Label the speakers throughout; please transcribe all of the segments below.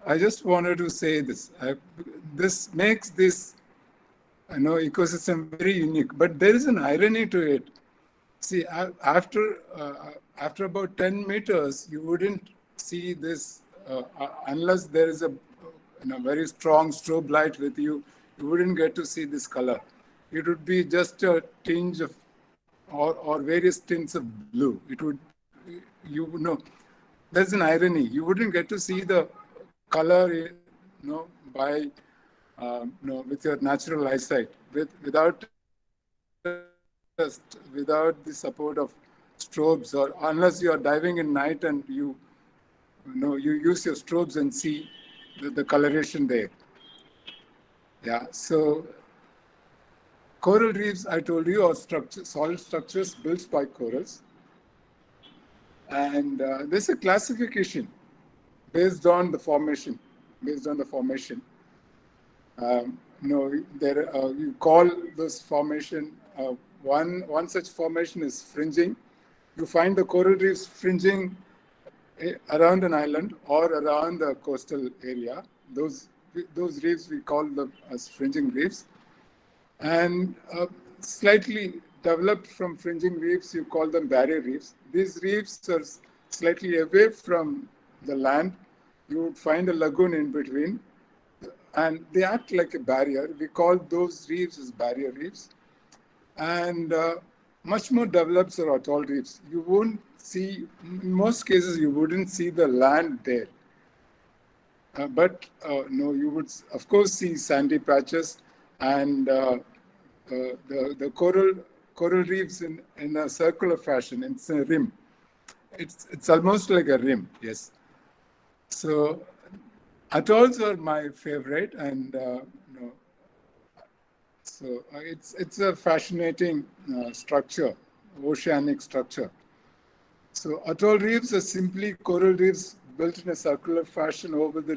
Speaker 1: I just wanted to say this. This makes this ecosystem very unique. But there is an irony to it. See, after about 10 meters, you wouldn't see this unless there is a very strong strobe light with you. You wouldn't get to see this color. It would be just a tinge of or various tints of blue. It would there's an irony. You wouldn't get to see the color by with your natural eyesight without the support of strobes, or unless you are diving in night and you use your strobes and see the coloration there. Yeah. So coral reefs, I told you, are solid structures built by corals. And there's a classification based on the formation. You call this formation, one such formation is fringing. You find the coral reefs fringing around an island or around a coastal area. Those reefs we call them as fringing reefs. And slightly developed from fringing reefs, you call them barrier reefs. These reefs are slightly away from the land. You would find a lagoon in between, and they act like a barrier. We call those reefs as barrier reefs. And much more developed are atoll reefs. You won't see, in most cases, you wouldn't see the land there. You would, of course, see sandy patches and the coral reefs in a circular fashion. It's a rim. It's almost like a rim, yes. So atolls are my favorite, and so it's a fascinating structure, oceanic structure. So atoll reefs are simply coral reefs built in a circular fashion over the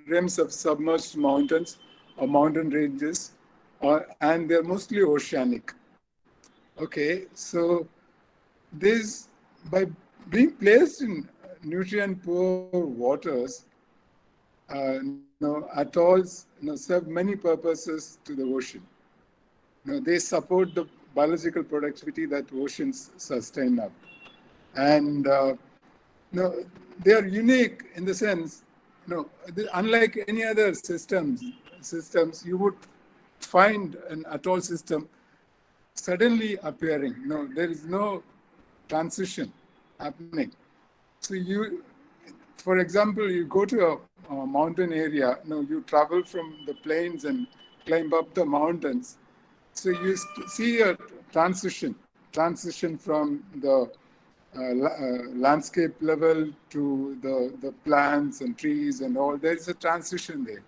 Speaker 1: rims of submerged mountains or mountain ranges, and they're mostly oceanic. Okay, so by being placed in nutrient-poor waters, atolls serve many purposes to the ocean. They support the biological productivity that oceans sustain up, and they are unique in the sense, unlike any other systems, you would find an atoll system suddenly appearing. There is no transition happening. So for example, you go to a mountain area, you travel from the plains and climb up the mountains. So you see a transition from the landscape level to the plants and trees and all. There is a transition there.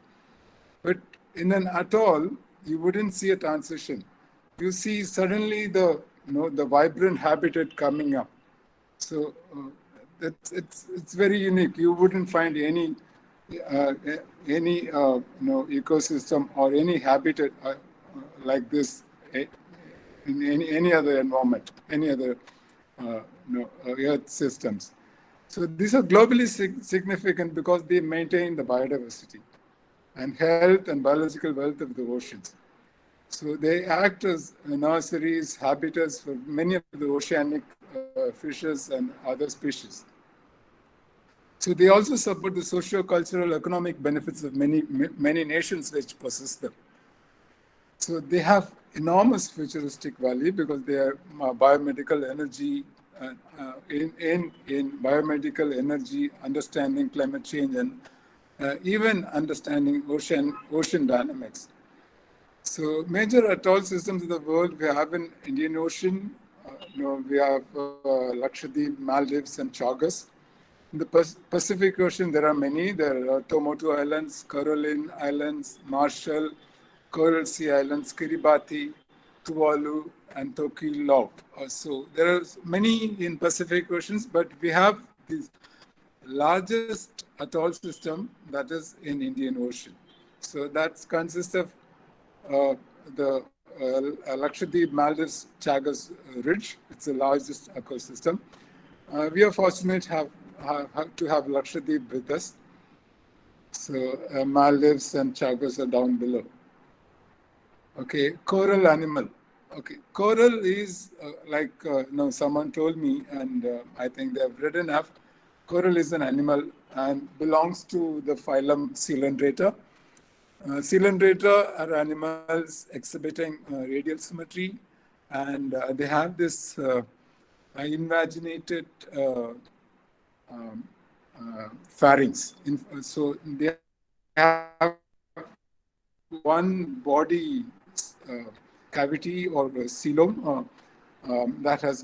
Speaker 1: But in an atoll, you wouldn't see a transition. You see suddenly the vibrant habitat coming up. So it's very unique. You wouldn't find any ecosystem or any habitat like this in any other environment, any other Earth systems. So these are globally significant because they maintain the biodiversity and health and biological wealth of the oceans. So they act as nurseries, habitats for many of the oceanic fishes and other species. So they also support the socio-cultural, economic benefits of many nations which possess them. So they have enormous futuristic value because they are biomedical energy, in biomedical energy, understanding climate change, and even understanding ocean dynamics. So major atoll systems in the world, we have in Indian Ocean, we have Lakshadweep, Maldives, and Chagos. In the Pacific Ocean, there are many. There are Tuamotu Islands, Caroline Islands, Marshall, Coral Sea Islands, Kiribati, Tuvalu, and Tokelau. So there are many in Pacific Oceans, but we have the largest atoll system that is in Indian Ocean. So that consists of the Lakshadweep, Maldives, Chagos Ridge. It's the largest ecosystem. We are fortunate to have Lakshadweep with us. So Maldives and Chagos are down below. Okay, coral animal. Okay, coral is someone told me, and I think they have written up. Coral is an animal and belongs to the phylum Coelenterata. Coelenterata are animals exhibiting radial symmetry, and they have this invaginated um, pharynx. So they have one body cavity or coelom that has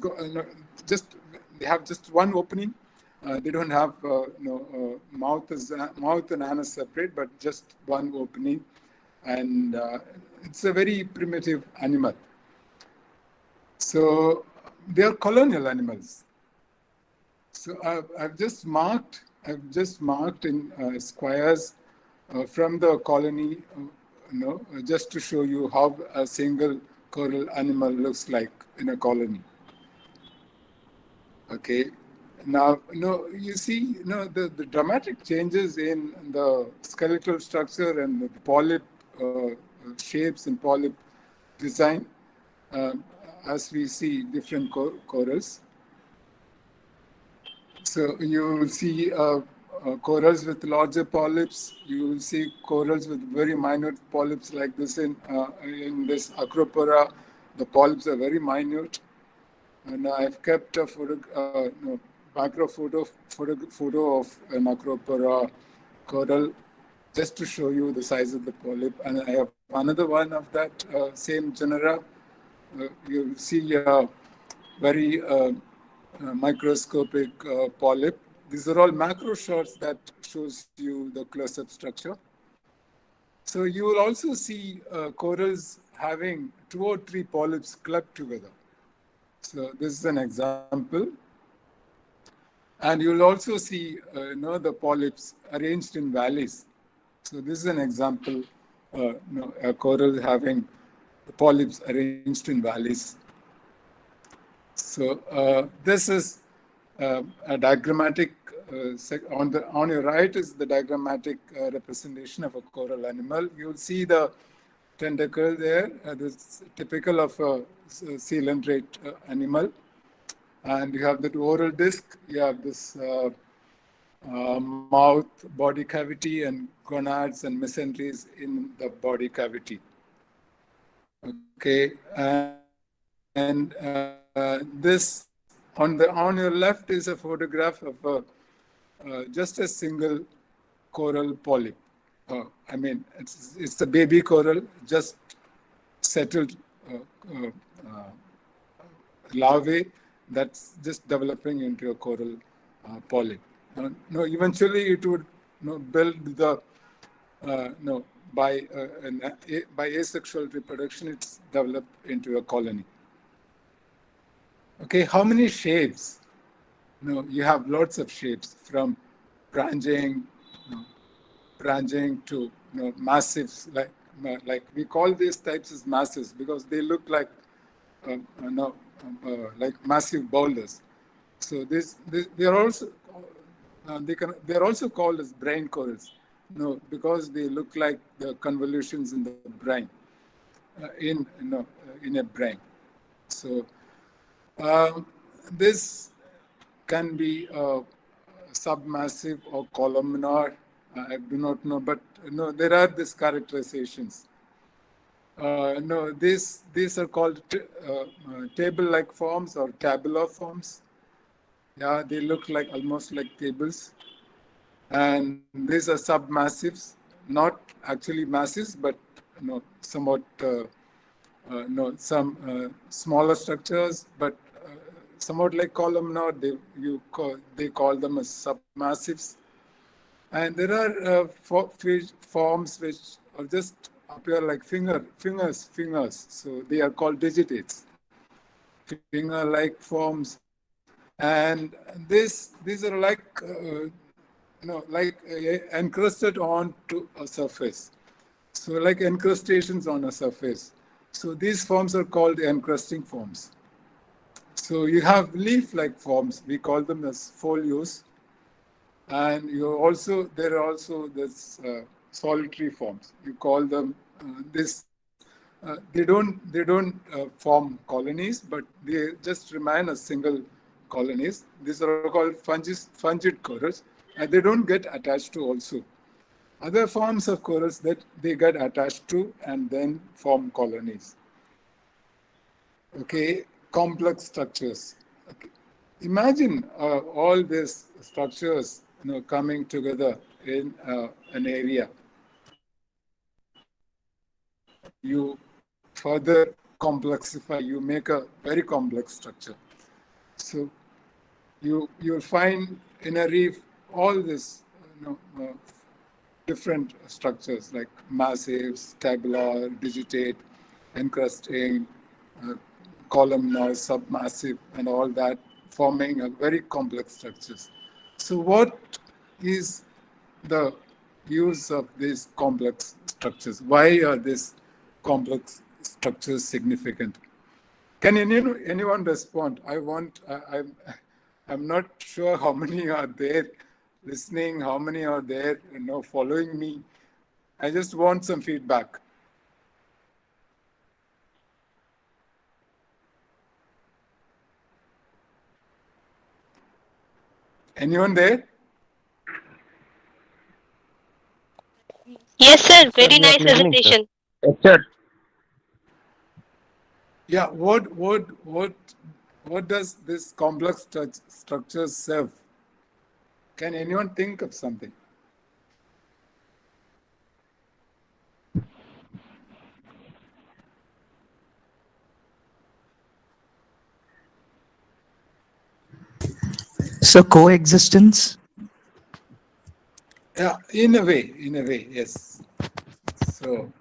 Speaker 1: just they have just one opening. They don't have mouth and anus separate, but just one opening, and it's a very primitive animal. So they are colonial animals. So I've just marked in squares from the colony, just to show you how a single coral animal looks like in a colony. Okay. Now, you see, the dramatic changes in the skeletal structure and the polyp shapes and polyp design as we see different corals. So you will see corals with larger polyps. You will see corals with very minute polyps like this in this Acropora. The polyps are very minute. And I've kept a macro photo of an Acropora coral just to show you the size of the polyp. And I have another one of that same genera. You'll see a very microscopic polyp. These are all macro shots that shows you the close-up structure. So you will also see corals having 2 or 3 polyps clubbed together. So this is an example. And you'll also see the polyps arranged in valleys. So this is an example, a coral having the polyps arranged in valleys. So this is a diagrammatic, on your right is the diagrammatic representation of a coral animal. You'll see the tentacle there. This is typical of a coelenterate animal. And you have that oral disc. You have this mouth, body cavity, and gonads and mesenteries in the body cavity. Okay, and this on your left is a photograph of just a single coral polyp. I mean, it's a baby coral, just settled larvae that's just developing into a coral polyp. No, eventually it would build the by asexual reproduction, it's developed into a colony. Okay, how many shapes? You have lots of shapes from branching to massives. Like we call these types as massives because they look like like massive boulders. So they are also they are also called as brine corals. Because they look like the convolutions in the brine in a brine. So this can be submassive or columnar. I do not know, but there are these characterizations. These are called table-like forms or tabular forms. Yeah, they look like almost like tables. And these are submassives, not actually massives, but somewhat some smaller structures, but somewhat like columnar. They call them as submassives. And there are forms which are just appear like fingers. So they are called digitates, finger-like forms. And these are like encrusted onto a surface. So like encrustations on a surface. So these forms are called encrusting forms. So you have leaf-like forms. We call them as folios. And there are also this solitary forms. You call them they don't form colonies, but they just remain as single colonies. These are called fungid corals, and they don't get attached to also other forms of corals that they get attached to and then form colonies. Okay, complex structures. Okay. Imagine all these structures, coming together in an area. You further complexify. You make a very complex structure. So you'll find in a reef all this, different structures like massives, tabular, digitate, encrusting, uh, columnar, submassive, and all that, forming a very complex structures. So what is the use of these complex structures? Why are these complex structures significant? Can anyone respond? I'm not sure how many are there listening, how many are there, following me. I just want some feedback. Anyone there?
Speaker 2: Yes, sir.
Speaker 3: Yes, sir,
Speaker 2: Very
Speaker 3: we are
Speaker 2: nice
Speaker 3: listening, sir.
Speaker 2: presentation.
Speaker 3: Yes, sir.
Speaker 1: Yeah. What does this complex structure serve? Can anyone think of something?
Speaker 4: So coexistence.
Speaker 1: Yeah, in a way, yes. So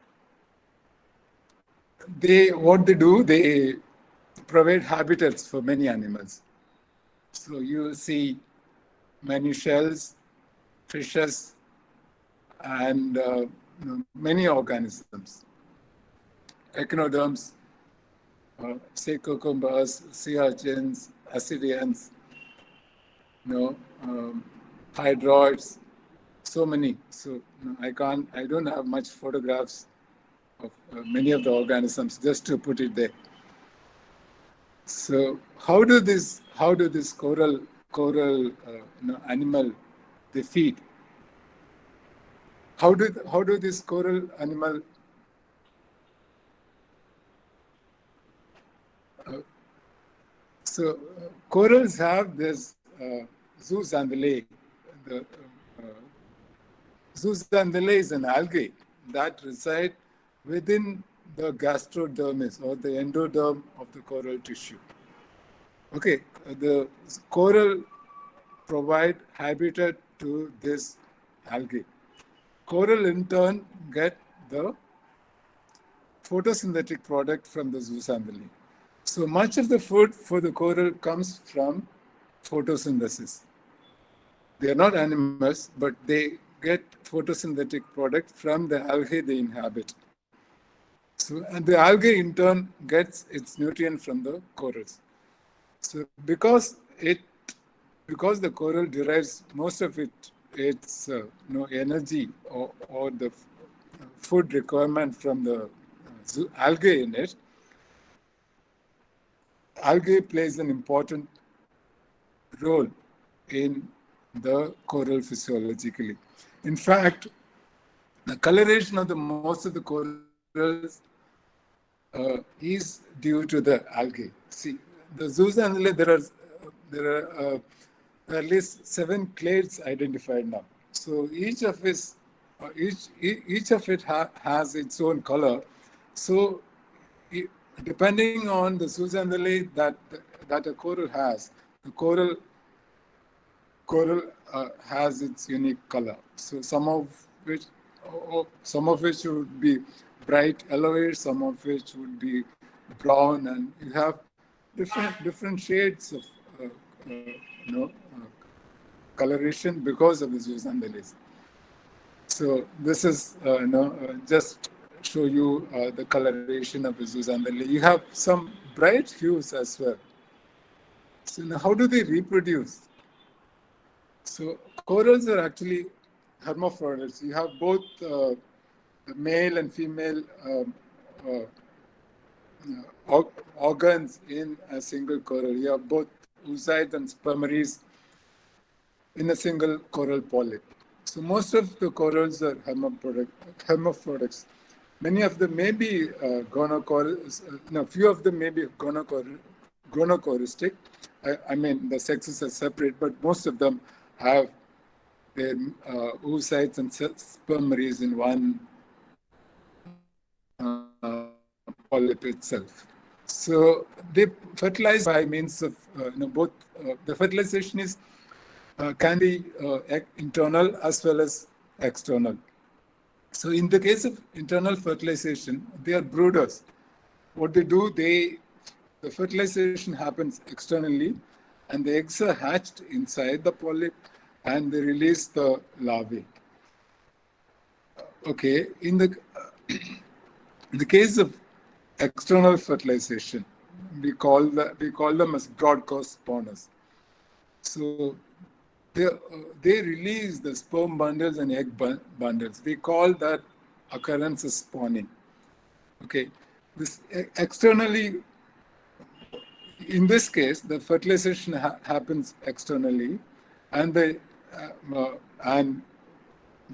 Speaker 1: what they do, they provide habitats for many animals. So you see many shells, fishes, and many organisms, echinoderms, say cucumbers, sea urchins, ascidians, you know, um, hydroids, so many. So I don't have much photographs of many of the organisms just to put it there. So how do this coral animal they feed? How do this coral animal corals have this zooxanthellae. The zooxanthellae is an algae that reside within the gastrodermis or the endoderm of the coral tissue. Okay, the coral provide habitat to this algae. Coral in turn get the photosynthetic product from the zooxanthellae. So much of the food for the coral comes from photosynthesis. They are not animals, but they get photosynthetic product from the algae they inhabit. So, and the algae in turn gets its nutrient from the corals. So because the coral derives most of its energy or the food requirement from the algae in it, algae plays an important role in the coral physiologically. In fact, the coloration of the most of the corals is due to the algae. See, the zooxanthellae, there are at least 7 clades identified now. So each of it has its own color. So depending on the zooxanthellae that a coral has, the coral has its unique color. So some of which would be bright yellowish, some of which would be brown, and you have different shades of uh, uh, you know uh, coloration because of the zooxanthellae. So this is just show you the coloration of the zooxanthellae. You have some bright hues as well. So now how do they reproduce? So corals are actually hermaphrodites. You have both male and female organs in a single coral. You have both oocytes and spermaries in a single coral polyp. So most of the corals are hermaphrodites. Many of them may be few of them may be gonochoristic. I mean, the sexes are separate, but most of them have their oocytes and spermaries in one polyp itself. So they fertilize by means of both. The fertilization is can be internal as well as external. So in the case of internal fertilization, they are brooders. What they do, the fertilization happens externally, and the eggs are hatched inside the polyp, and they release the larvae. Okay, in the case of external fertilization, we call them as broad-course spawners. So they release the sperm bundles and egg bundles. We call that occurrence as spawning. Okay, this externally. In this case, the fertilization happens externally, and the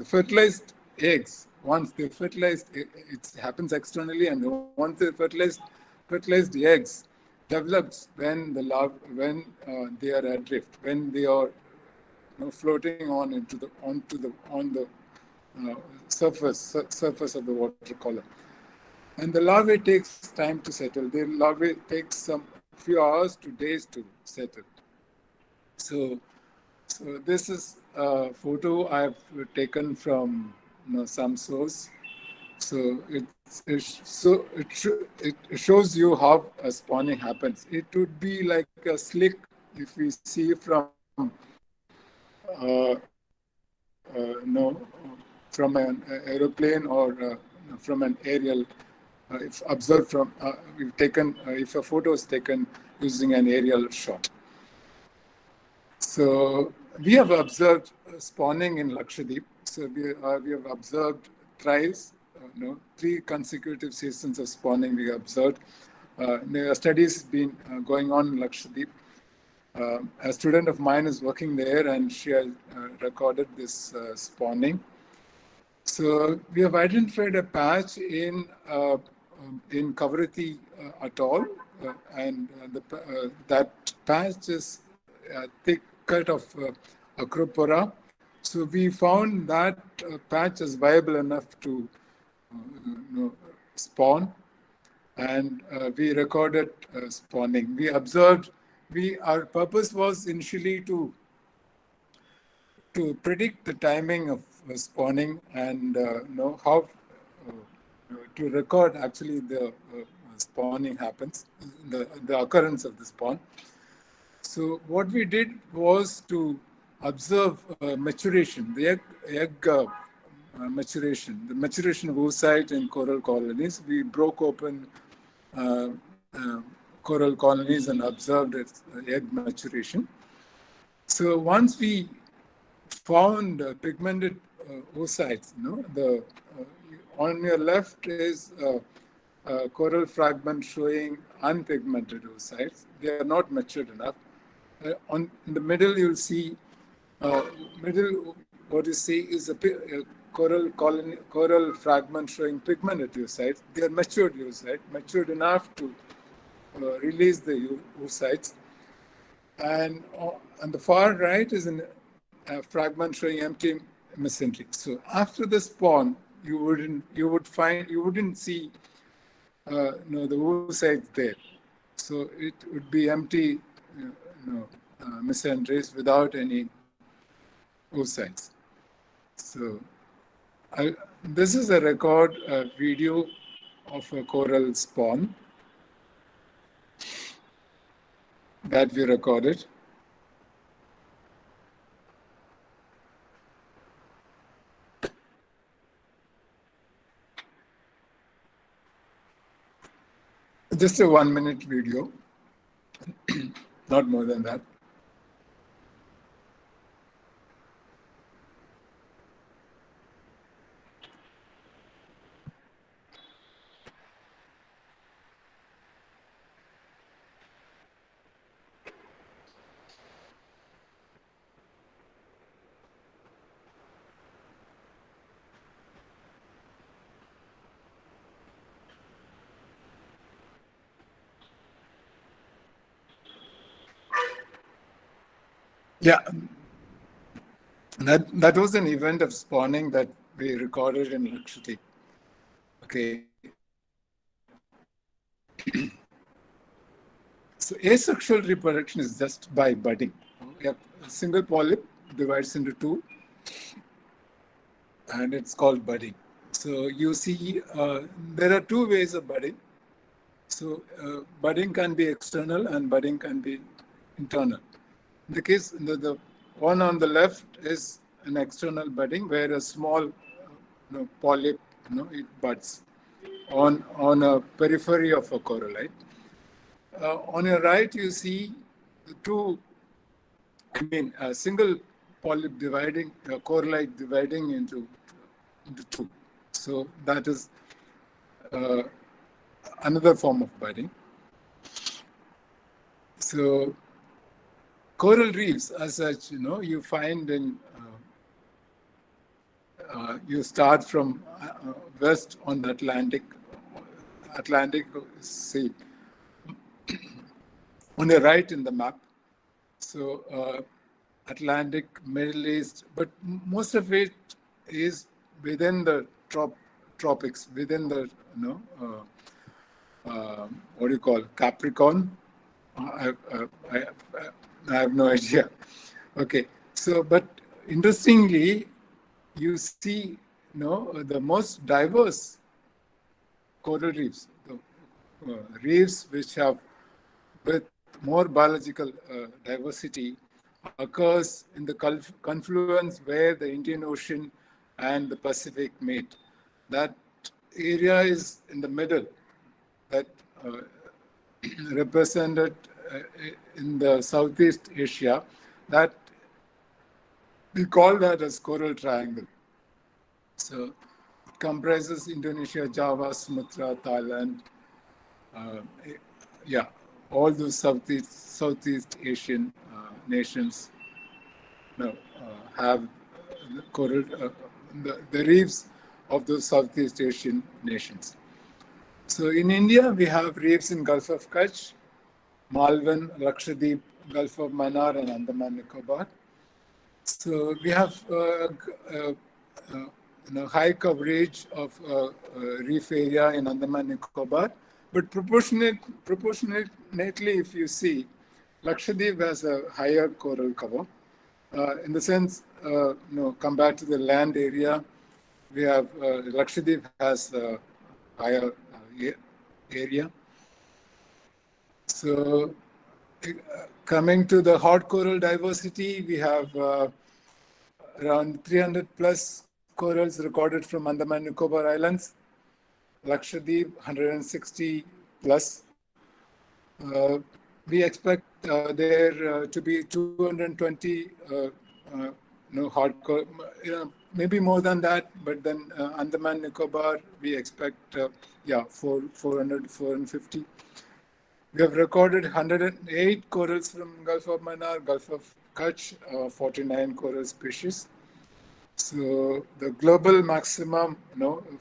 Speaker 1: fertilized eggs, once they're fertilized, it happens externally, and once they're fertilized eggs develops when they are adrift, when they are floating on the surface of the water column. And the larvae takes time to settle. The larvae takes some few hours to days to settle. So this is a photo I've taken from some source. So it shows you how a spawning happens. It would be like a slick if we see from from an aeroplane or from an aerial. If observed from, if a photo is taken using an aerial shot. So we have observed spawning in Lakshadweep. So we have observed thrice, 3 consecutive seasons of spawning we observed. There are studies been going on in Lakshadweep. A student of mine is working there, and she has recorded this spawning. So we have identified a patch in Kavaratti atoll, and that patch is a thick cut of Acropora. So we found that patch is viable enough to spawn, and we recorded spawning. We observed. Our purpose was initially to predict the timing of spawning and know how to record actually the spawning happens, the occurrence of the spawn. So what we did was to observe maturation, the egg maturation, the maturation of oocyte in coral colonies. We broke open coral colonies and observed its egg maturation. So once we found pigmented oocytes, on your left is a coral fragment showing unpigmented oocytes. They are not matured enough. In the middle, you'll see what you see is a coral fragment showing pigmented oocytes. They are matured oocytes, matured enough to release the oocytes. And on the far right is a fragment showing empty mesentery. So after the spawn, you wouldn't see the oocytes there. So it would be empty mesenteries without any oocytes. So this is a video of a coral spawn that we recorded. Just a 1-minute video, not more than that. Yeah, that was an event of spawning that we recorded in Lakshadweep. Okay. So asexual reproduction is just by budding. We have a single polyp divides into two, and it's called budding. So you see, there are two ways of budding. So budding can be external and budding can be internal. In the case, the one on the left is an external budding where a small polyp, it buds on a periphery of a corallite. On your right, you see the two, a single polyp dividing, corallite dividing into two. So that is another form of budding. So coral reefs, as such, you find in, you start from west on the Atlantic Sea, on the right in the map. So Atlantic, Middle East, but most of it is within the tropics, within the, what do you call, Capricorn? I have no idea. Okay, so, but interestingly, you see, the most diverse coral reefs, the reefs which have with more biological diversity occurs in the confluence where the Indian Ocean and the Pacific meet. That area is in the middle, that represented in the Southeast Asia, that we call that as coral triangle. So it comprises Indonesia, Java, Sumatra, Thailand, all those Southeast Asian nations have coral, the reefs of those Southeast Asian nations. So in India, we have reefs in Gulf of Kutch, Malvan, Lakshadweep, Gulf of Mannar, and Andaman Nicobar. So we have high coverage of reef area in Andaman Nicobar, but proportionately, if you see, Lakshadweep has a higher coral cover. In the sense, compared to the land area, we have Lakshadweep has a higher area. So coming to the hard coral diversity, we have around 300 plus corals recorded from Andaman Nicobar Islands, Lakshadweep 160 plus. We expect there to be 220 hard coral, maybe more than that, but then Andaman Nicobar, we expect 400, 450. We have recorded 108 corals from Gulf of Mannar, Gulf of Kutch, 49 coral species. So the global maximum,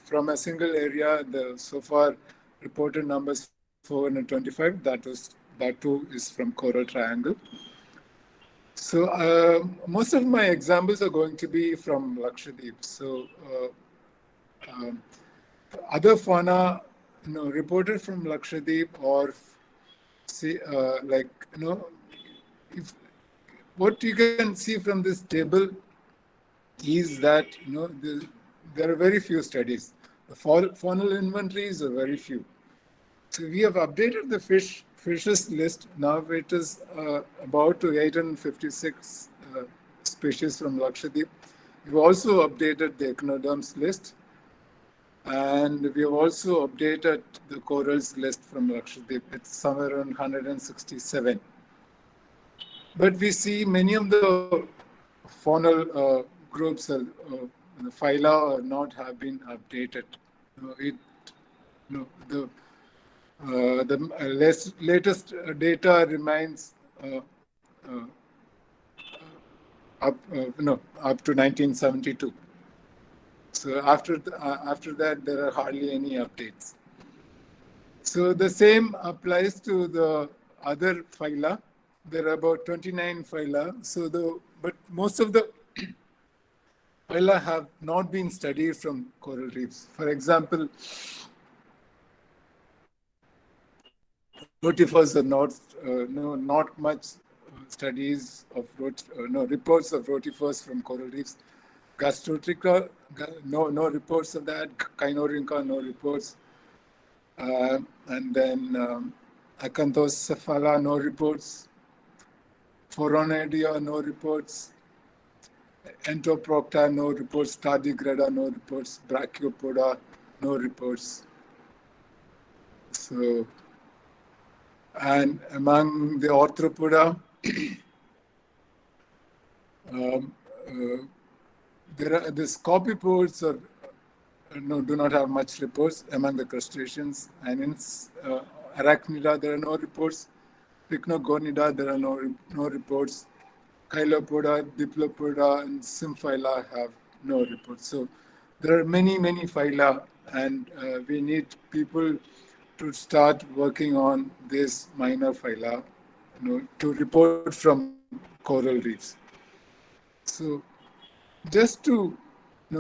Speaker 1: from a single area, the so far reported numbers 425. That too is from Coral Triangle. So most of my examples are going to be from Lakshadweep. So other fauna, reported from Lakshadweep, or see, if what you can see from this table is that there are very few studies. The faunal inventories are very few. So we have updated the fishes list. Now it is about to 856 species from Lakshadweep. We've also updated the echinoderms list, and we have also updated the corals list from Lakshadweep. It's somewhere around 167. But we see many of the faunal groups, the phyla, are not have been updated. The latest data remains up to 1972. So after that, there are hardly any updates. So the same applies to the other phyla. there are about 29 phyla. But most of the phyla have not been studied from coral reefs. For example, rotifers are not much studies of reports of rotifers from coral reefs. Gastrotricha, no reports of that. Kynorhyncha, no reports. And then Acanthocephala, no reports. Phoronidia, no reports. Entoprocta, no reports. Tardigrada, no reports. Brachiopoda, no reports. So, and among the arthropoda, the scorpiopods do not have much reports among the crustaceans. And in arachnida, there are no reports. Pycnogonida, there are no reports. Chilopoda, Diplopoda, and Symphyla have no reports. So there are many phyla, and we need people to start working on this minor phyla, to report from coral reefs. So just to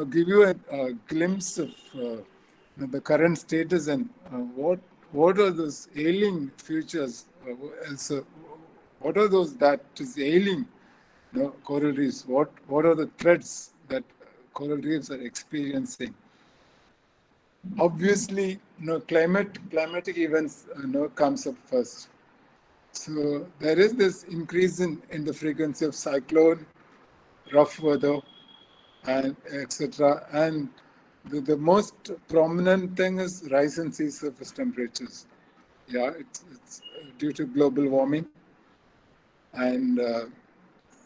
Speaker 1: give you a glimpse of the current status and what are those ailing features, what are those that is ailing coral reefs, what are the threats that coral reefs are experiencing. Obviously, climatic events comes up first. So there is this increase in the frequency of cyclone, rough weather, and etc. And the most prominent thing is rise in sea surface temperatures. Yeah, it's due to global warming. And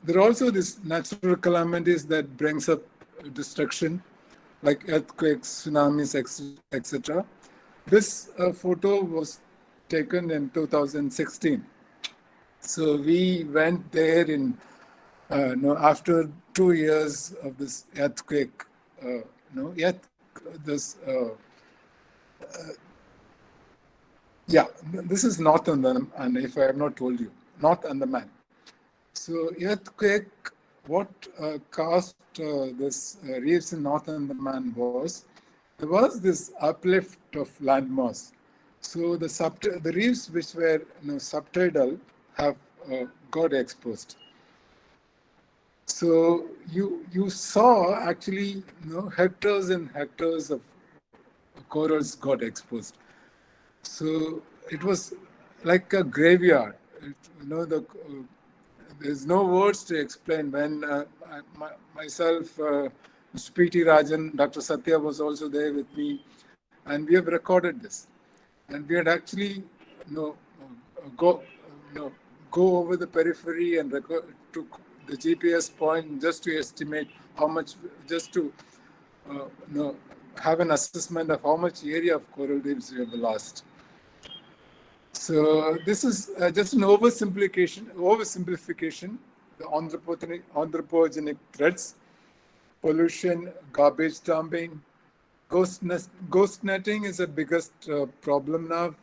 Speaker 1: there are also these natural calamities that brings up destruction, like earthquakes, tsunamis, etc. This photo was taken in 2016. So we went there in after 2 years of this earthquake. This this is North Andaman, and if I have not told you, North Andaman. So earthquake, what caused this reefs in North Andaman was, there was this uplift of landmass. So the reefs which were subtidal have got exposed. So you saw actually hectares and hectares of corals got exposed. So it was like a graveyard. There's no words to explain. When myself, P.T. Rajan, Dr. Satya was also there with me, and we have recorded this. And we had actually go go over the periphery and to the GPS point just to estimate how much, just to have an assessment of how much area of coral reefs we have lost. So this is just an oversimplification. The anthropogenic threats, pollution, garbage dumping, ghost netting is the biggest problem now.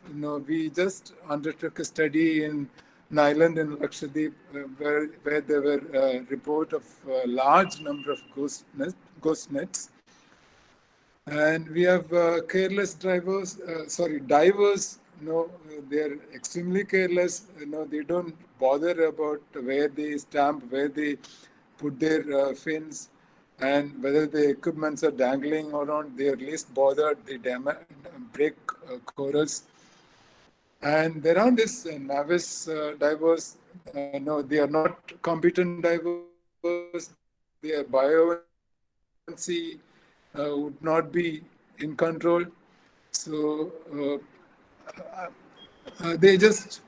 Speaker 1: We just undertook a study in an island in Lakshadweep where there were a report of a large number of ghost nets. And we have divers. They're extremely careless. They don't bother about where they stamp, where they put their fins, and whether the equipments are dangling or not. They are least bothered. They break corals. And there are these novice divers. No, they are not competent divers. Their buoyancy would not be in control. So they just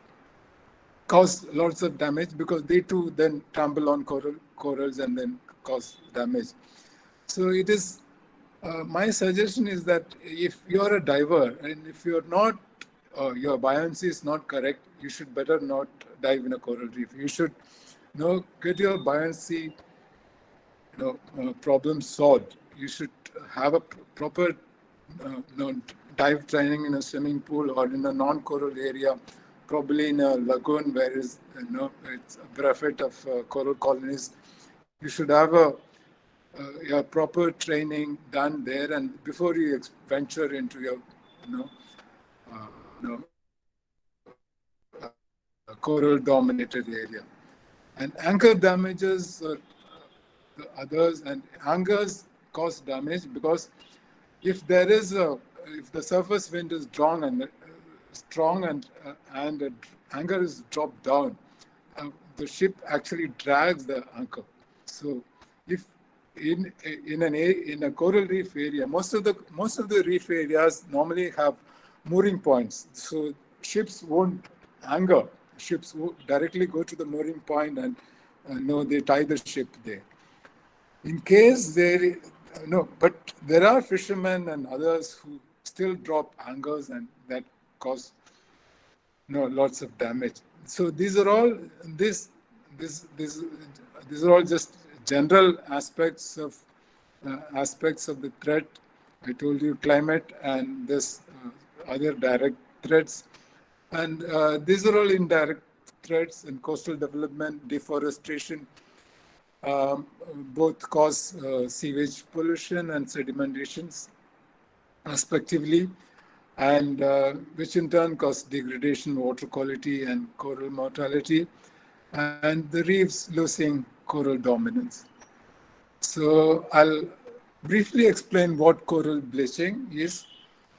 Speaker 1: cause lots of damage because they too then trample on corals and then cause damage. So it is, my suggestion is that if you're a diver and if you're not, your buoyancy is not correct, you should better not dive in a coral reef. You should get your buoyancy problem solved. You should have a proper dive training in a swimming pool or in a non-coral area probably in a lagoon where is, it's a brevet of coral colonies. You should have a proper training done there, and before you venture into your, coral dominated area. And anchor damages the others, and anchors cause damage because if there is if the surface wind is strong and anchor is dropped down, the ship actually drags the anchor. So if in a coral reef area, most of the reef areas normally have mooring points. So ships won't anchor. Ships directly go to the mooring point, and they tie the ship there. In case there, no, but there are fishermen and others who still drop anchors, and that cause lots of damage. So these are all these are all just general aspects of the threat. I told you climate and this other direct threats, and these are all indirect threats in coastal development, deforestation. Both cause sewage pollution and sedimentations, respectively, and which in turn cause degradation, water quality, and coral mortality, and the reefs losing coral dominance. So I'll briefly explain what coral bleaching is.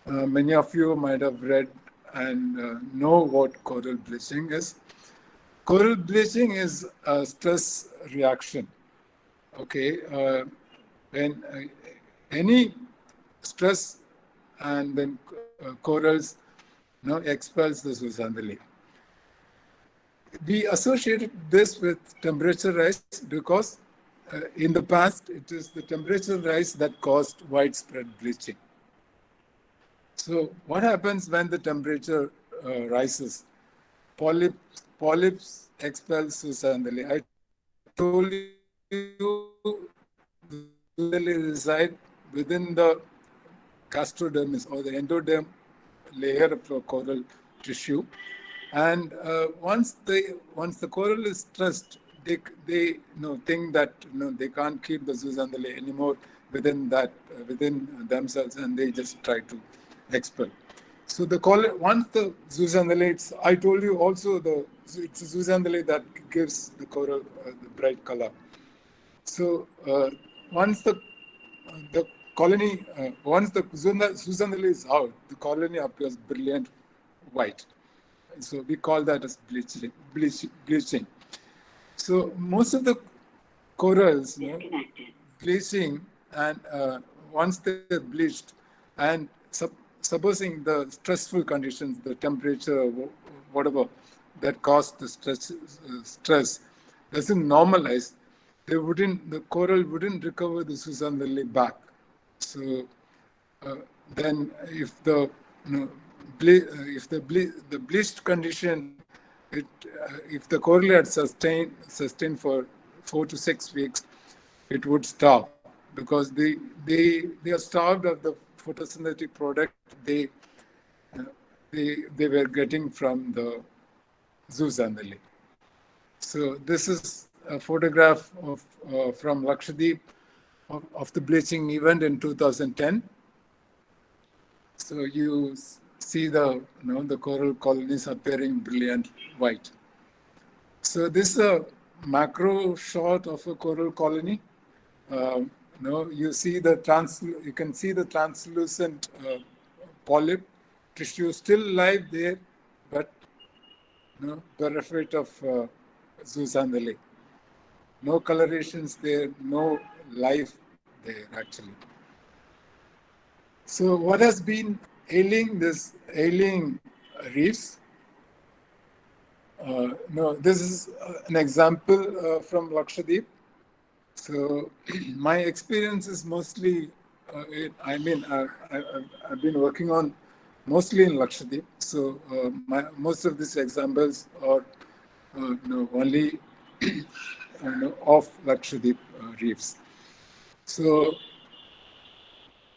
Speaker 1: Many of you might have read and know what coral bleaching is. Coral bleaching is a stress reaction. Okay, when any stress, and then corals expels the zooxanthellae. We associated this with temperature rise because in the past it is the temperature rise that caused widespread bleaching. So what happens when the temperature rises? Polyps expel zooxanthellae. I told you the zooxanthellae reside within the gastrodermis or the endoderm layer of the coral tissue, and once the coral is stressed, they think that they can't keep the zooxanthellae anymore within themselves, and they just try to expel. So once the zooxanthellae, I told you also it's the zooxanthellae that gives the coral the bright color. So once the colony, once the zooxanthellae is out, the colony appears brilliant white. So we call that as bleaching. So most of the corals, bleaching, and once they're bleached, and supposing the stressful conditions, the temperature, whatever that caused the stress doesn't normalize, the coral wouldn't recover the zooxanthellae back. So then, if the bleached condition, if the coral had sustained for 4 to 6 weeks, it would starve because they are starved of the photosynthetic product they were getting from the zooxanthellae. So this is a photograph of from Lakshadweep of the bleaching event in 2010. So you see the coral colonies appearing brilliant white. So this is a macro shot of a coral colony. You see you can see the translucent polyp tissue still live there, but bereft of zooxanthellae. No colorations there, no life there actually. So what has been ailing reefs? This is an example from Lakshadweep. So my experience is mostly, I've been working on mostly in Lakshadweep. So most of these examples are only of Lakshadweep reefs. So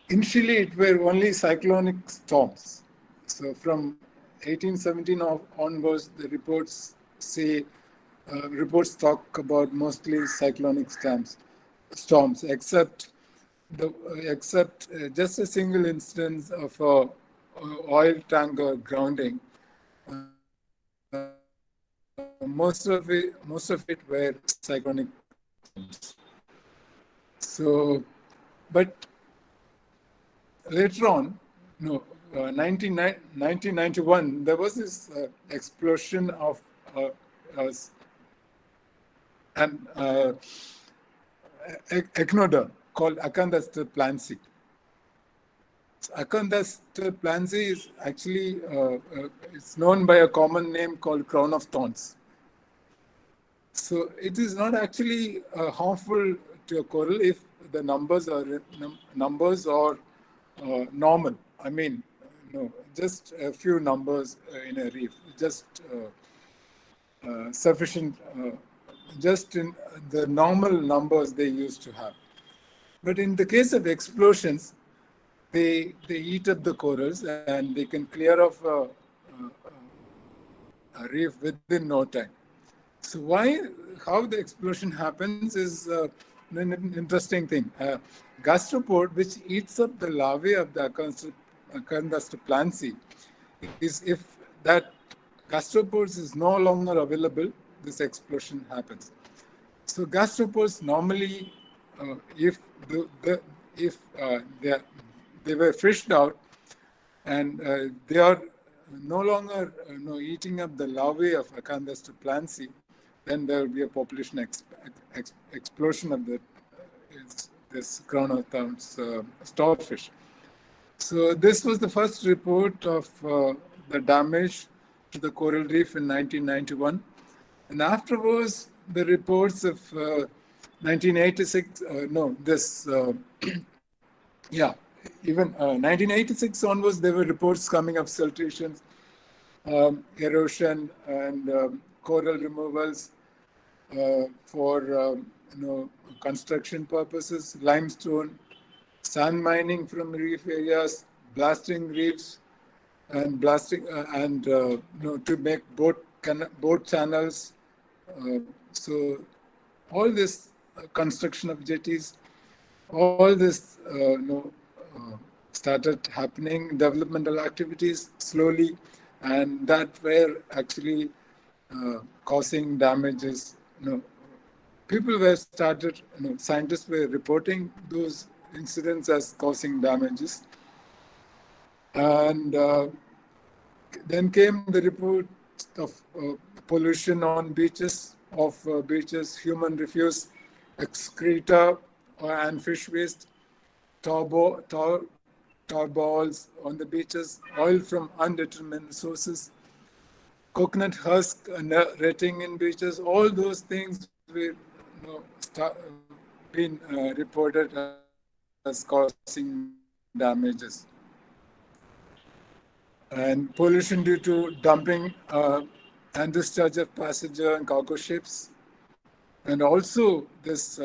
Speaker 1: initially it were only cyclonic storms. So from 1817 onwards, the reports talk about mostly cyclonic storms, except just a single instance of a oil tanker grounding. Most of it were cyclonic storms. So, but later on, 1991, there was this explosion of uh, an echinoderm called Acanthaster plancy. Acanthaster plancy is actually it's known by a common name called crown of thorns. So it is not actually harmful to a coral if the numbers are normal. I mean, just a few numbers in a reef, just sufficient, just in the normal numbers they used to have. But in the case of explosions, they eat up the corals and they can clear off a reef within no time. So how the explosion happens is an interesting thing. Gastropod, which eats up the larvae of the Acanthaster plancy, is if that gastropods is no longer available, this explosion happens. So gastropods normally, if they were fished out and they are no longer eating up the larvae of Acanthaster plancy, then there will be a population explosion of this crown of thorns starfish. So this was the first report of the damage to the coral reef in 1991. And afterwards, the reports of 1986, even 1986 onwards, there were reports coming of siltations, erosion, and coral removals for construction purposes, limestone, sand mining from reef areas, blasting reefs, and to make boat channels. So all this construction of jetties, all this started happening, developmental activities slowly, and that were actually causing damages. Scientists were reporting those incidents as causing damages. And then came the report of pollution on beaches, human refuse, excreta and fish waste, tar balls on the beaches, oil from undetermined sources, coconut husk and retting in beaches. All those things were been reported as causing damages. And pollution due to dumping and discharge of passenger and cargo ships. And also this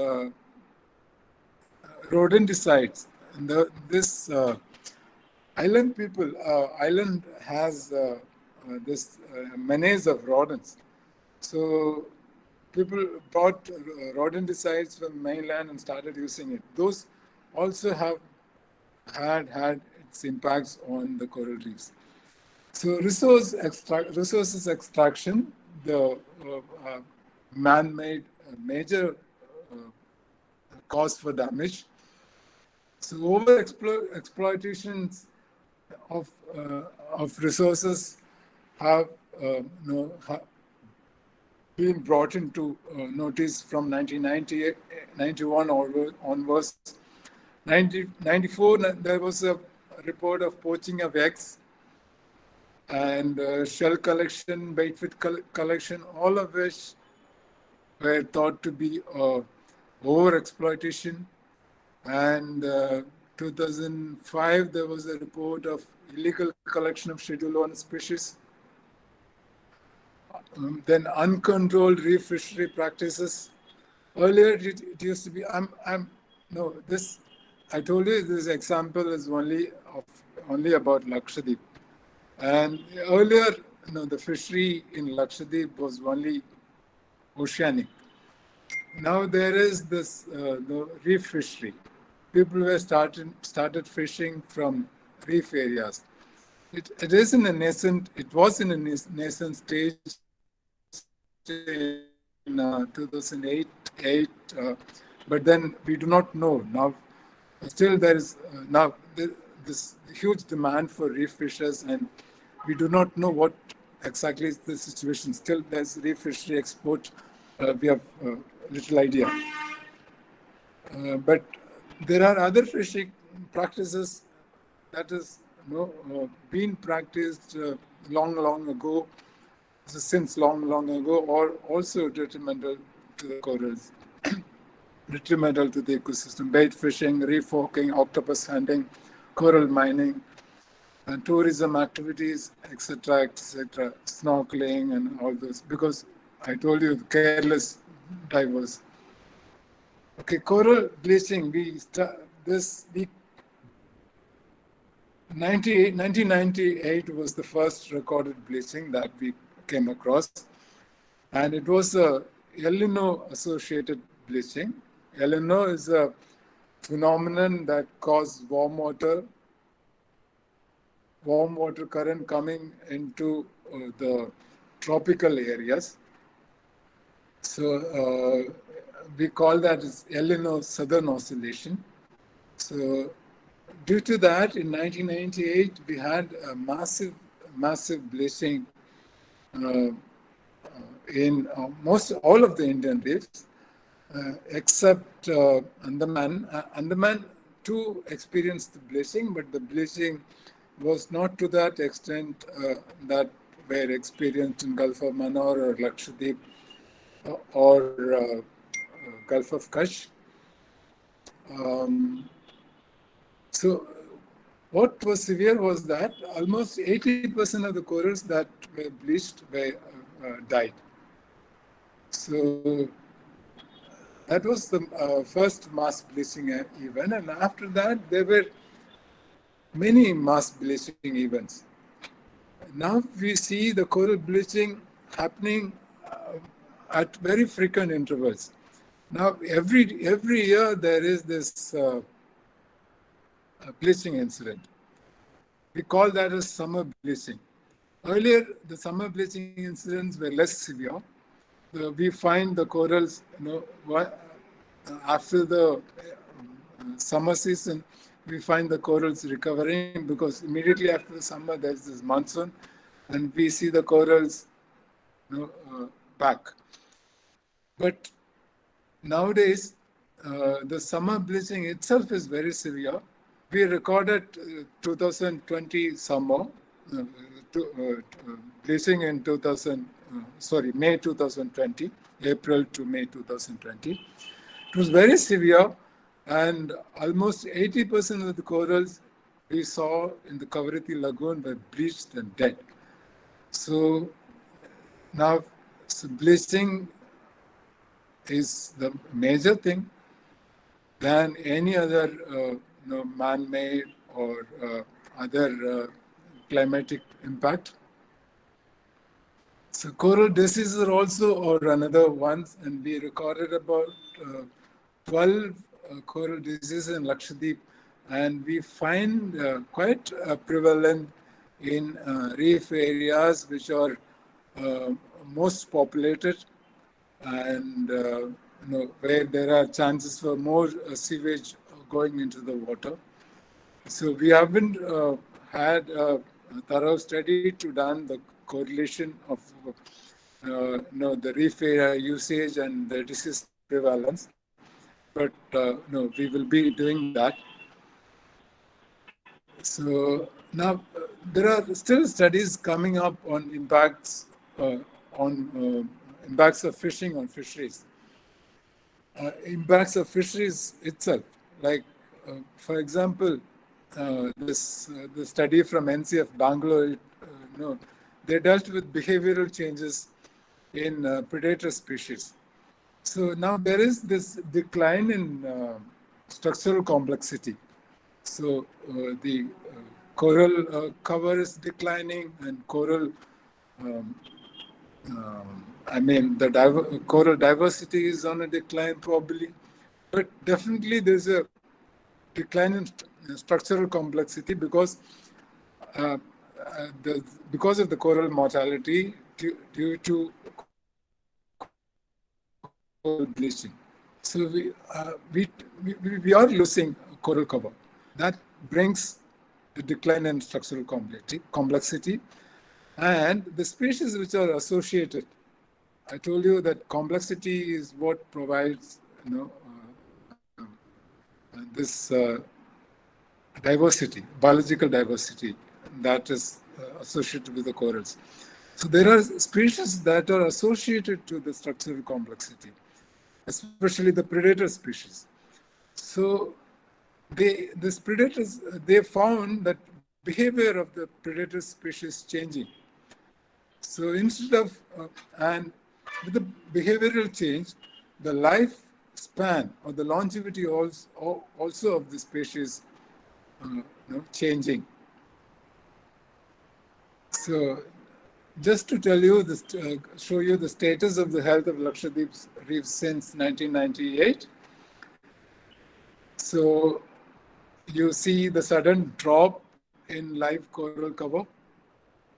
Speaker 1: rodenticides. And this island has this menace of rodents. So people brought rodenticides from mainland and started using it. Those also have had its impacts on the coral reefs. So resources extraction, the man-made major cause for damage. So over exploitations of resources have been brought into notice from 1991 onwards. 1994, there was a report of poaching of eggs and shell collection, baitfish collection, all of which were thought to be over-exploitation. And 2005, there was a report of illegal collection of Schedule 1 species. Then uncontrolled reef fishery practices. Earlier, it used to be, I told you this example is only about Lakshadweep. And earlier, the fishery in Lakshadweep was only oceanic. Now there is this the reef fishery. People were started fishing from reef areas. It is in a nascent. It was in a nascent stage in 2008, but then we do not know now. Still, there is now this huge demand for reef fishers, and we do not know what exactly is the situation. Still, there's reef fishery export. We have little idea. But there are other fishing practices that is been practiced long ago, since long ago, or also detrimental to the corals, detrimental to the ecosystem. Bait fishing, reef hawking, octopus hunting, coral mining, and tourism activities, etc., snorkeling and all those. Because I told you, careless divers. Okay, coral bleaching. This week 1998 was the first recorded bleaching that we came across, and it was a El Nino associated bleaching. El Nino is a phenomenon that caused warm water current coming into the tropical areas. So we call that as El Nino Southern Oscillation. So due to that, in 1998, we had a massive bleaching in most all of the Indian reefs, except Andaman. Andaman too experienced bleaching, but the bleaching was not to that extent that were experienced in Gulf of Mannar or Lakshadweep or Gulf of Kutch. So what was severe was that almost 80% of the corals that were bleached died. So that was the first mass bleaching event, and after that there were many mass bleaching events. Now we see the coral bleaching happening at very frequent intervals. Now every year there is this bleaching incident. We call that as summer bleaching. Earlier, the summer bleaching incidents were less severe. We find the corals, after the summer season, we find the corals recovering because immediately after the summer, there's this monsoon, and we see the corals back. But nowadays, the summer bleaching itself is very severe. We recorded 2020 summer, bleaching in May 2020, April to May 2020. It was very severe, and almost 80% of the corals we saw in the Kavaratti Lagoon were bleached and dead. So now bleaching is the major thing than any other man-made or other climatic impact. So coral diseases are also another ones, and we recorded about 12 coral diseases in Lakshadweep, and we find quite prevalent in reef areas which are most populated, and where there are chances for more sewage going into the water. So we haven't had a thorough study to done the correlation of the reef area usage and the disease prevalence, but we will be doing that. So now there are still studies coming up on impacts impacts of fishing on fisheries. Impacts of fisheries itself, like for example, the study from NCF Bangalore, they dealt with behavioral changes in predator species. So now there is this decline in structural complexity. So the coral cover is declining, and coral, um, I mean, the coral diversity is on a decline probably, but definitely there's a decline in structural complexity uh, because of the coral mortality due to coral bleaching. So we are losing coral cover. That brings a decline in structural complexity, and the species which are associated. I told you that complexity is what provides, this diversity, biological diversity that is associated with the corals. So there are species that are associated to the structural complexity, especially the predator species. So these predators, they found that behavior of the predator species changing. So instead of, and with the behavioral change, the lifespan or the longevity also of the species changing. So just to tell you, show you the status of the health of Lakshadweep's reefs since 1998. So you see the sudden drop in live coral cover.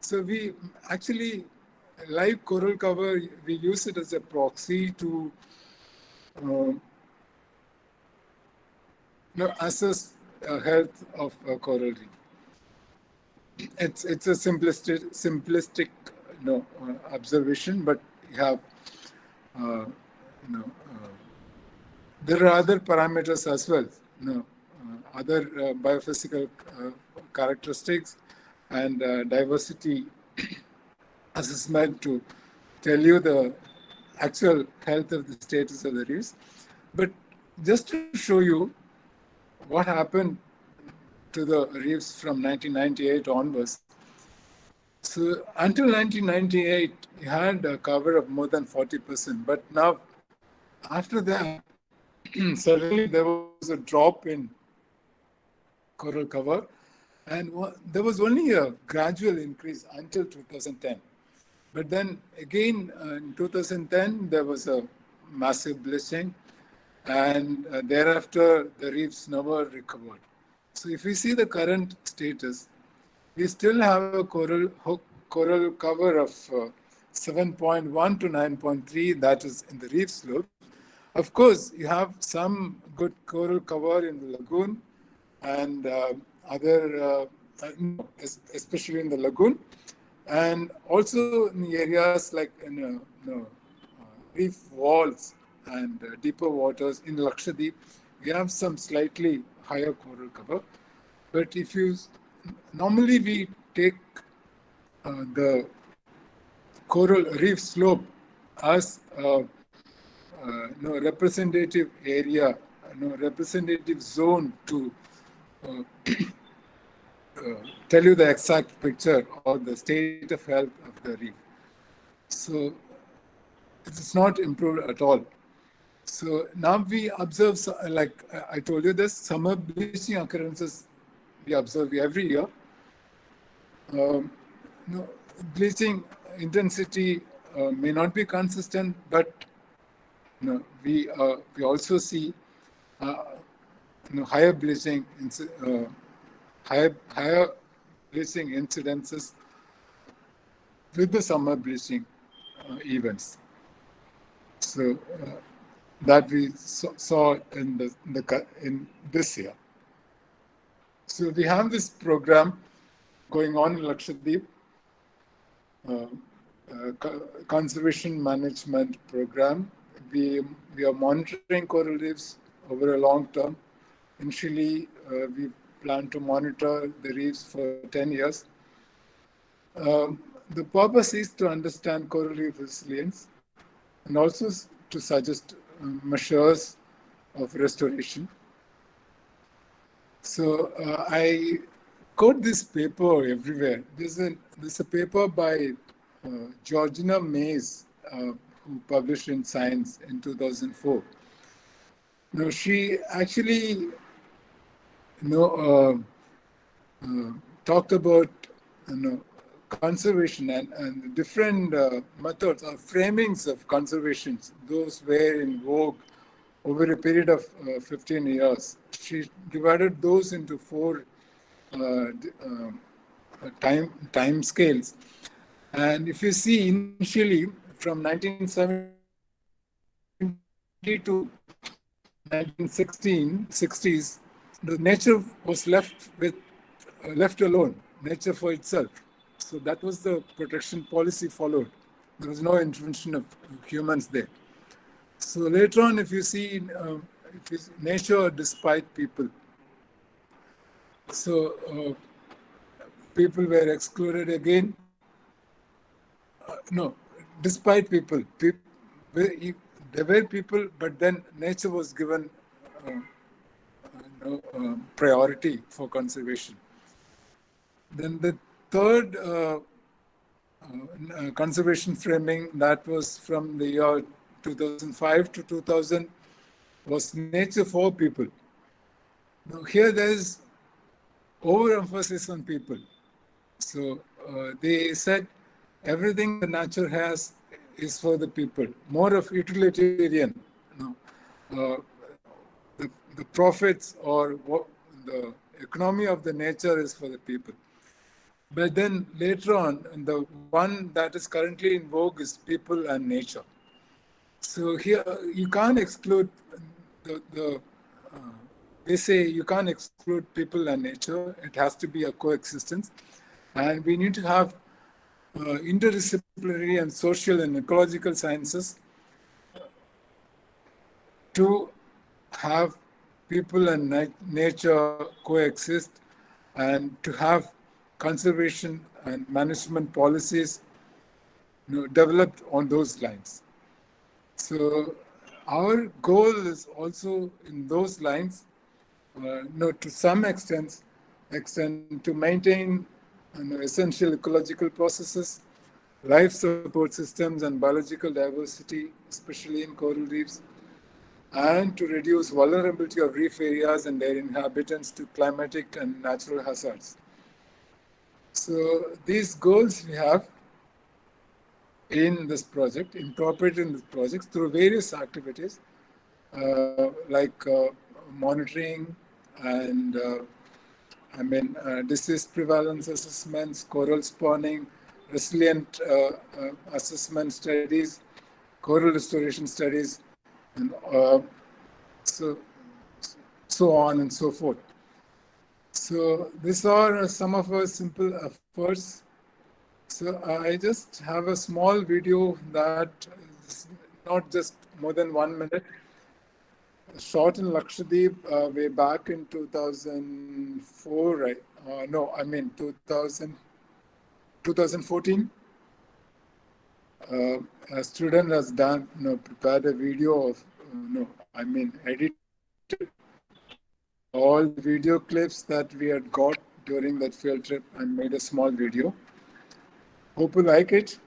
Speaker 1: So we actually, live coral cover, we use it as a proxy to assess health of a coral reef. It's a simplistic observation, but you have there are other parameters as well. Other biophysical characteristics and diversity assessment to tell you the actual health of the status of the reefs. But just to show you what happened to the reefs from 1998 onwards. So until 1998, you had a cover of more than 40%. But now, after that, suddenly there was a drop in coral cover, and there was only a gradual increase until 2010. But then again, in 2010, there was a massive bleaching, and thereafter, the reefs never recovered. So if we see the current status, we still have a coral cover of 7.1 to 9.3, that is in the reef slopes. Of course, you have some good coral cover in the lagoon and especially in the lagoon, and also in the areas like reef walls and deeper waters in Lakshadweep, we have some slightly higher coral cover. But if you normally we take the coral reef slope as a representative area, representative zone to tell you the exact picture or the state of health of the reef. So it's not improved at all. So now we observe, like I told you, this summer bleaching occurrences we observe every year. Bleaching intensity may not be consistent, but we also see higher bleaching higher bleaching incidences with the summer bleaching events. So that we saw in this year. So we have this program going on in Lakshadweep, conservation management program. We are monitoring coral reefs over a long term. Initially, we plan to monitor the reefs for 10 years. The purpose is to understand coral reef resilience and also to suggest measures of restoration. So I quote this paper everywhere. There's a paper by Georgina Mays, who published in Science in 2004. She actually talked about conservation and different methods or framings of conservation. Those were in vogue over a period of 15 years. She divided those into four time scales. And if you see initially from 1970 to 1960s, the nature was left alone, nature for itself. So that was the protection policy followed. There was no intervention of humans there. So later on, if you see nature despite people, so people were excluded again. No, despite people, there were people, but then nature was given priority for conservation. Then the third conservation framing, that was from the year 2005 to 2000, was nature for people. Now here there is overemphasis on people. So they said everything the nature has is for the people, more of utilitarian. The profits or the economy of the nature is for the people. But then later on, the one that is currently in vogue is people and nature. So here you can't exclude they say you can't exclude people and nature. It has to be a coexistence. And we need to have interdisciplinary and social and ecological sciences to have people and nature coexist, and to have conservation and management policies developed on those lines. So our goal is also in those lines, to some extent to maintain essential ecological processes, life support systems and biological diversity, especially in coral reefs, and to reduce vulnerability of reef areas and their inhabitants to climatic and natural hazards. So these goals we have in this project, incorporated in this project through various activities like monitoring and disease prevalence assessments, coral spawning, resilient assessment studies, coral restoration studies, and so on and so forth. So these are some of our simple efforts. So I just have a small video that is not just more than 1 minute. Shot in Lakshadweep way back in 2004, right? 2014. A student has done, prepared a video of, edited all the video clips that we had got during that field trip and made a small video. Hope you like it.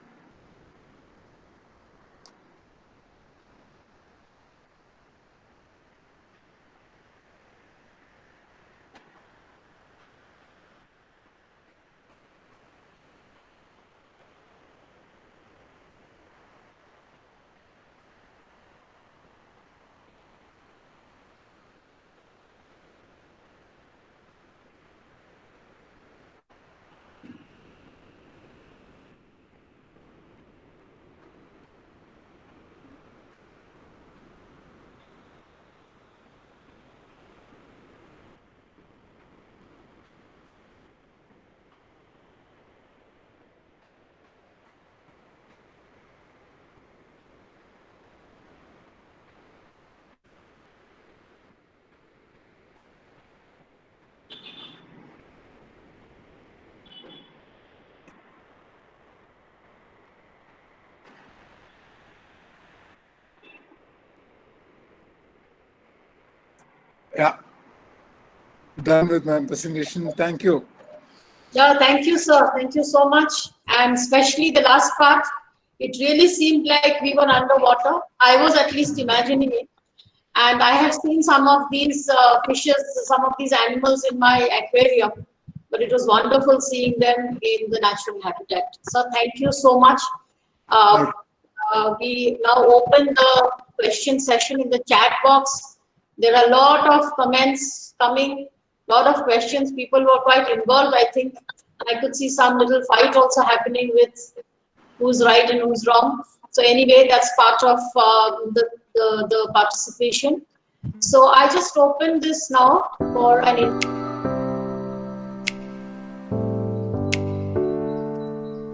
Speaker 1: Yeah, done with my presentation. Thank you.
Speaker 2: Yeah, thank you, sir. Thank you so much. And especially the last part, it really seemed like we were underwater. I was at least imagining it. And I have seen some of these fishes, some of these animals in my aquarium. but it was wonderful seeing them in the natural habitat. So thank you so much. We now open the question session in the chat box. There are a lot of comments coming, a lot of questions. People were quite involved, I think. I could see some little fight also happening with who's right and who's wrong. So anyway, that's part of the participation. So I just open this now for an